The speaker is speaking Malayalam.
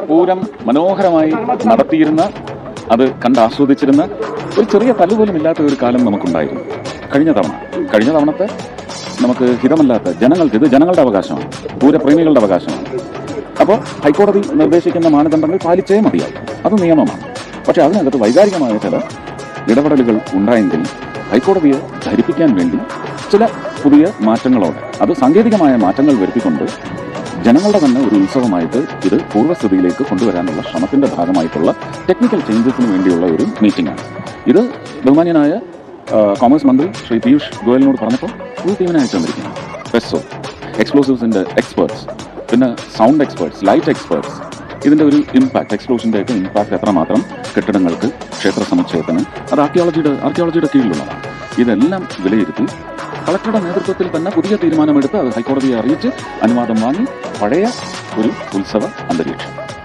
പൂരം മനോഹരമായി നടത്തിയിരുന്ന, അത് കണ്ടാസ്വദിച്ചിരുന്ന ഒരു ചെറിയ തല്ലുപോലും ഇല്ലാത്ത ഒരു കാലം നമുക്കുണ്ടായിരുന്നു കഴിഞ്ഞ തവണത്തെ നമുക്ക് ഹിതമല്ലാത്ത ജനങ്ങൾക്ക്, ഇത് ജനങ്ങളുടെ അവകാശമാണ്, പൂരപ്രേമികളുടെ അവകാശമാണ്. അപ്പോൾ ഹൈക്കോടതി നിർദ്ദേശിക്കുന്ന മാനദണ്ഡങ്ങൾ പാലിച്ചേ മതിയാവും, അത് നിയമമാണ്. പക്ഷെ അതിനകത്ത് വൈകാരികമായ ചില ഇടപെടലുകൾ ഉണ്ടായെങ്കിൽ ഹൈക്കോടതിയെ ധരിപ്പിക്കാൻ വേണ്ടി ചില പുതിയ മാറ്റങ്ങളോടെ, അത് സാങ്കേതികമായ മാറ്റങ്ങൾ വരുത്തിക്കൊണ്ട് ജനങ്ങളുടെ തന്നെ ഒരു ഉത്സവമായിട്ട് ഇത് പൂർവ്വസ്ഥിതിയിലേക്ക് കൊണ്ടുവരാനുള്ള ശ്രമത്തിന്റെ ഭാഗമായിട്ടുള്ള ടെക്നിക്കൽ ചേഞ്ചസിന് വേണ്ടിയുള്ള ഒരു മീറ്റിംഗാണ് ഇത്. ബഹുമാന്യനായ കോമേഴ്സ് മന്ത്രി ശ്രീ പീയൂഷ് ഗോയലിനോട് പറഞ്ഞപ്പോൾ ഫുൾ ടീമിനെ അയച്ചു തന്നിരിക്കുന്നു. പെസോ, എക്സ്പ്ലോസീവ്സിന്റെ എക്സ്പേർട്സ്, പിന്നെ സൗണ്ട് എക്സ്പേർട്സ്, ലൈറ്റ് എക്സ്പേർട്സ്, ഇതിന്റെ ഒരു ഇമ്പാക്ട്, എക്സ്പ്ലോഷന്റെ ഒക്കെ ഇമ്പാക്ട് എത്രമാത്രം കെട്ടിടങ്ങൾക്ക്, ക്ഷേത്ര സമുച്ചയത്തിന്, അത് ആർക്കിയോളജിയുടെ കീഴിലുള്ളതാണ്. ഇതെല്ലാം വിലയിരുത്തി കളക്ടറുടെ നേതൃത്വത്തിൽ തന്നെ പുതിയ തീരുമാനമെടുത്ത് അത് ഹൈക്കോടതിയെ അറിയിച്ച് അനുവാദം വാങ്ങി പഴയ ഒരു ഉത്സവ അന്തരീക്ഷം